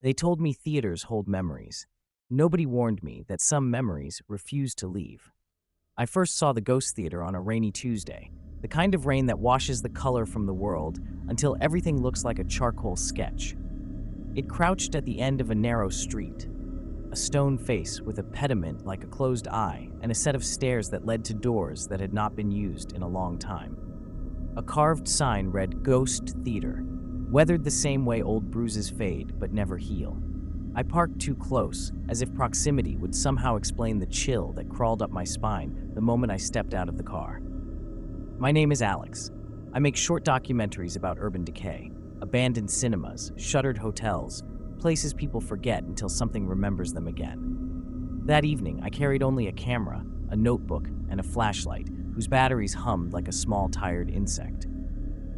They told me theaters hold memories. Nobody warned me that some memories refuse to leave. I first saw the Ghost Theater on a rainy Tuesday, the kind of rain that washes the color from the world until everything looks like a charcoal sketch. It crouched at the end of a narrow street, a stone face with a pediment like a closed eye and a set of stairs that led to doors that had not been used in a long time. A carved sign read Ghost Theater, weathered the same way old bruises fade but never heal. I parked too close, as if proximity would somehow explain the chill that crawled up my spine the moment I stepped out of the car. My name is Alex. I make short documentaries about urban decay, abandoned cinemas, shuttered hotels, places people forget until something remembers them again. That evening, I carried only a camera, a notebook, and a flashlight, whose batteries hummed like a small, tired insect.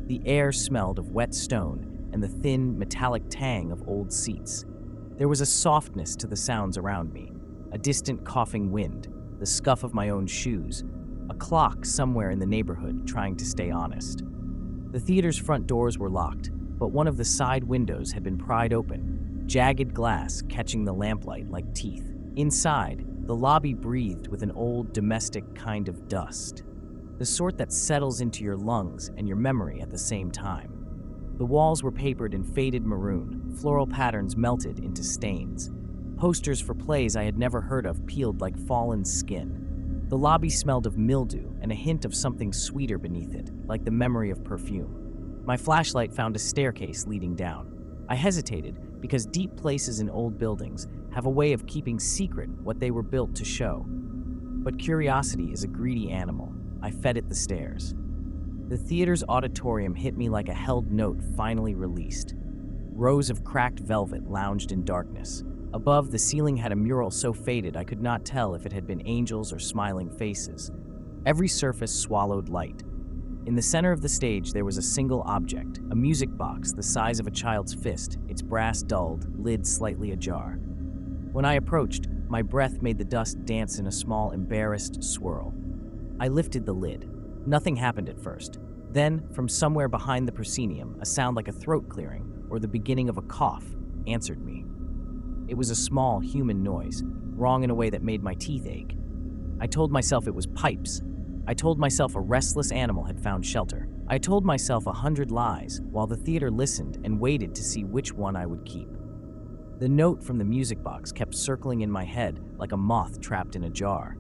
The air smelled of wet stone and the thin, metallic tang of old seats. There was a softness to the sounds around me, a distant coughing wind, the scuff of my own shoes, a clock somewhere in the neighborhood trying to stay honest. The theater's front doors were locked, but one of the side windows had been pried open, jagged glass catching the lamplight like teeth. Inside, the lobby breathed with an old, domestic kind of dust, the sort that settles into your lungs and your memory at the same time. The walls were papered in faded maroon, floral patterns melted into stains. Posters for plays I had never heard of peeled like fallen skin. The lobby smelled of mildew and a hint of something sweeter beneath it, like the memory of perfume. My flashlight found a staircase leading down. I hesitated because deep places in old buildings have a way of keeping secret what they were built to show. But curiosity is a greedy animal. I fed it the stairs. The theater's auditorium hit me like a held note finally released. Rows of cracked velvet lounged in darkness. Above, the ceiling had a mural so faded I could not tell if it had been angels or smiling faces. Every surface swallowed light. In the center of the stage, there was a single object, a music box the size of a child's fist, its brass dulled, lid slightly ajar. When I approached, my breath made the dust dance in a small, embarrassed swirl. I lifted the lid. Nothing happened at first. Then, from somewhere behind the proscenium, a sound like a throat clearing or the beginning of a cough answered me. It was a small, human noise, wrong in a way that made my teeth ache. I told myself it was pipes. I told myself a restless animal had found shelter. I told myself 100 lies while the theater listened and waited to see which one I would keep. The note from the music box kept circling in my head like a moth trapped in a jar.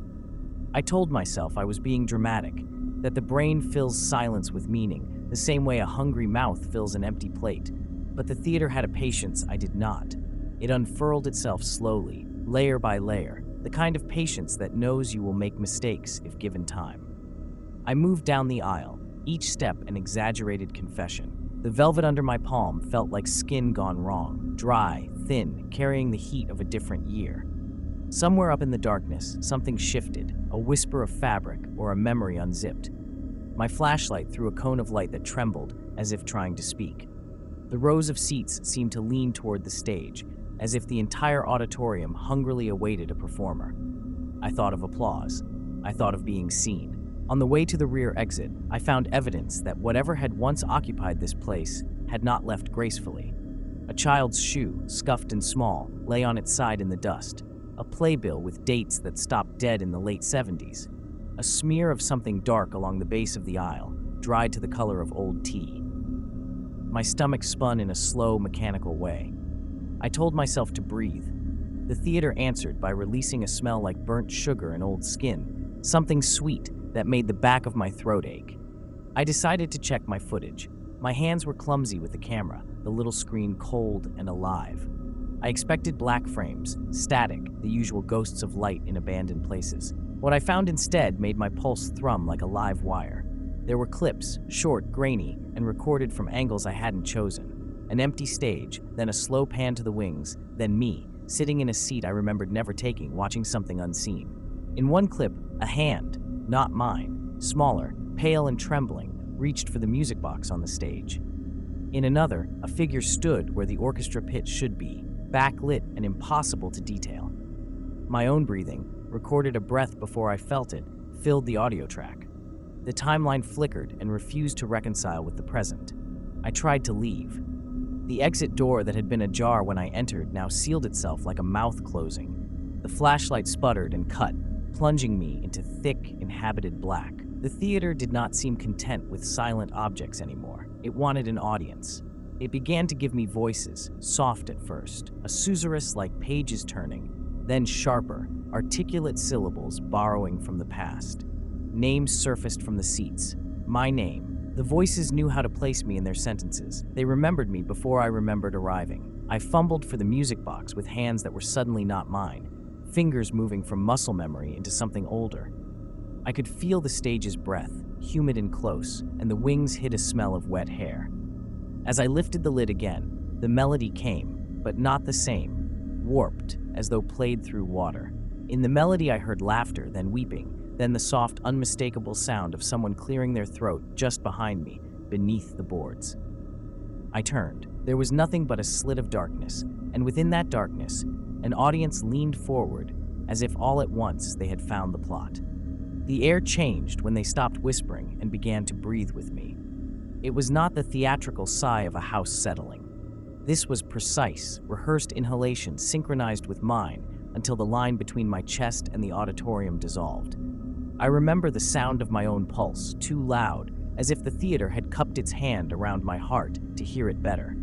I told myself I was being dramatic, that the brain fills silence with meaning, the same way a hungry mouth fills an empty plate. But the theater had a patience I did not. It unfurled itself slowly, layer by layer, the kind of patience that knows you will make mistakes if given time. I moved down the aisle, each step an exaggerated confession. The velvet under my palm felt like skin gone wrong, dry, thin, carrying the heat of a different year. Somewhere up in the darkness, something shifted, a whisper of fabric or a memory unzipped. My flashlight threw a cone of light that trembled, as if trying to speak. The rows of seats seemed to lean toward the stage, as if the entire auditorium hungrily awaited a performer. I thought of applause. I thought of being seen. On the way to the rear exit, I found evidence that whatever had once occupied this place had not left gracefully. A child's shoe, scuffed and small, lay on its side in the dust. A playbill with dates that stopped dead in the late 70s. A smear of something dark along the base of the aisle, dried to the color of old tea. My stomach spun in a slow, mechanical way. I told myself to breathe. The theater answered by releasing a smell like burnt sugar and old skin, something sweet that made the back of my throat ache. I decided to check my footage. My hands were clumsy with the camera, the little screen cold and alive. I expected black frames, static, the usual ghosts of light in abandoned places. What I found instead made my pulse thrum like a live wire. There were clips, short, grainy, and recorded from angles I hadn't chosen. An empty stage, then a slow pan to the wings, then me, sitting in a seat I remembered never taking, watching something unseen. In one clip, a hand, not mine, smaller, pale and trembling, reached for the music box on the stage. In another, a figure stood where the orchestra pit should be, backlit and impossible to detail. My own breathing, recorded a breath before I felt it, filled the audio track. The timeline flickered and refused to reconcile with the present. I tried to leave. The exit door that had been ajar when I entered now sealed itself like a mouth closing. The flashlight sputtered and cut, plunging me into thick, inhabited black. The theater did not seem content with silent objects anymore. It wanted an audience. It began to give me voices, soft at first, a susurrus like pages turning, then sharper, articulate syllables borrowing from the past. Names surfaced from the seats. My name. The voices knew how to place me in their sentences. They remembered me before I remembered arriving. I fumbled for the music box with hands that were suddenly not mine, fingers moving from muscle memory into something older. I could feel the stage's breath, humid and close, and the wings hid a smell of wet hair. As I lifted the lid again, the melody came, but not the same, warped, as though played through water. In the melody I heard laughter, then weeping, then the soft, unmistakable sound of someone clearing their throat just behind me, beneath the boards. I turned. There was nothing but a slit of darkness, and within that darkness, an audience leaned forward, as if all at once they had found the plot. The air changed when they stopped whispering and began to breathe with me. It was not the theatrical sigh of a house settling. This was precise, rehearsed inhalation synchronized with mine until the line between my chest and the auditorium dissolved. I remember the sound of my own pulse, too loud, as if the theater had cupped its hand around my heart to hear it better.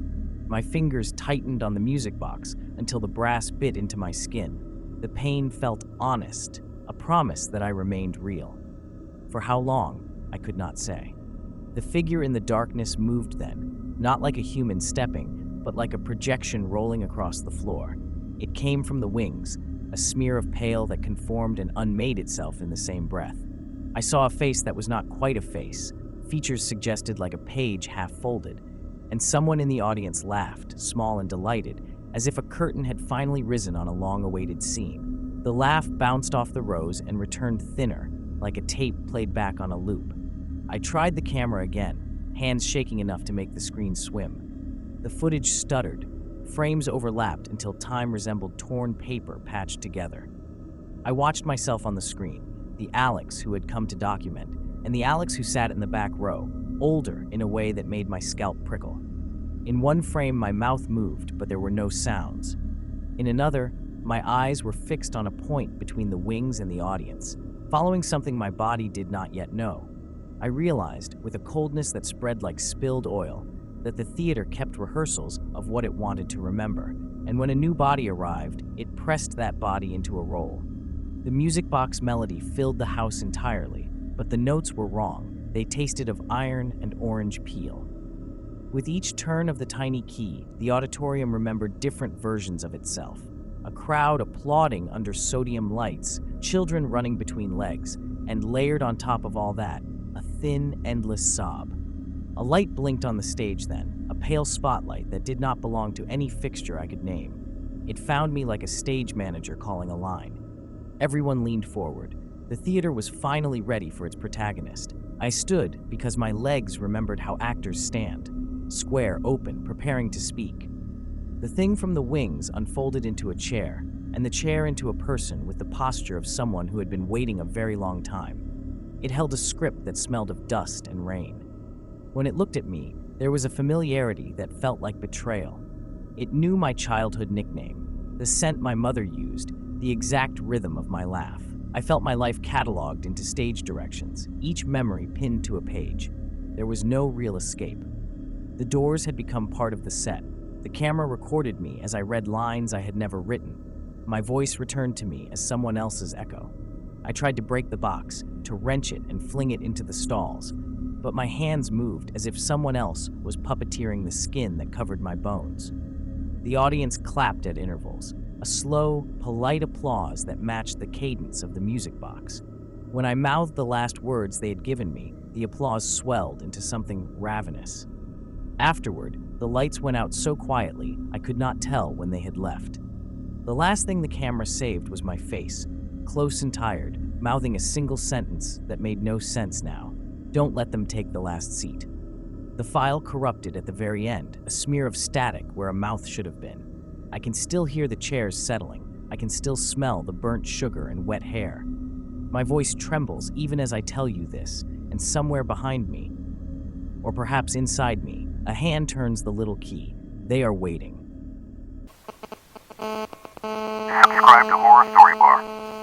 My fingers tightened on the music box until the brass bit into my skin. The pain felt honest, a promise that I remained real. For how long, I could not say. The figure in the darkness moved then, not like a human stepping, but like a projection rolling across the floor. It came from the wings, a smear of pale that conformed and unmade itself in the same breath. I saw a face that was not quite a face, features suggested like a page half folded, and someone in the audience laughed, small and delighted, as if a curtain had finally risen on a long-awaited scene. The laugh bounced off the rows and returned thinner, like a tape played back on a loop. I tried the camera again, hands shaking enough to make the screen swim. The footage stuttered. Frames overlapped until time resembled torn paper patched together. I watched myself on the screen, the Alex who had come to document, and the Alex who sat in the back row, older in a way that made my scalp prickle. In one frame, my mouth moved, but there were no sounds. In another, my eyes were fixed on a point between the wings and the audience, following something my body did not yet know. I realized, with a coldness that spread like spilled oil, that the theater kept rehearsals of what it wanted to remember, and when a new body arrived, it pressed that body into a role. The music box melody filled the house entirely, but the notes were wrong. They tasted of iron and orange peel. With each turn of the tiny key, the auditorium remembered different versions of itself. A crowd applauding under sodium lights, children running between legs, and layered on top of all that, a thin, endless sob. A light blinked on the stage then, a pale spotlight that did not belong to any fixture I could name. It found me like a stage manager calling a line. Everyone leaned forward. The theater was finally ready for its protagonist. I stood because my legs remembered how actors stand, square, open, preparing to speak. The thing from the wings unfolded into a chair, and the chair into a person with the posture of someone who had been waiting a very long time. It held a script that smelled of dust and rain. When it looked at me, there was a familiarity that felt like betrayal. It knew my childhood nickname, the scent my mother used, the exact rhythm of my laugh. I felt my life cataloged into stage directions, each memory pinned to a page. There was no real escape. The doors had become part of the set. The camera recorded me as I read lines I had never written. My voice returned to me as someone else's echo. I tried to break the box, to wrench it and fling it into the stalls, but my hands moved as if someone else was puppeteering the skin that covered my bones. The audience clapped at intervals, a slow, polite applause that matched the cadence of the music box. When I mouthed the last words they had given me, the applause swelled into something ravenous. Afterward, the lights went out so quietly I could not tell when they had left. The last thing the camera saved was my face, close and tired, mouthing a single sentence that made no sense now. Don't let them take the last seat. The file corrupted at the very end, a smear of static where a mouth should have been. I can still hear the chairs settling. I can still smell the burnt sugar and wet hair. My voice trembles even as I tell you this, and somewhere behind me, or perhaps inside me, a hand turns the little key. They are waiting. Subscribe to Horror Story Bar.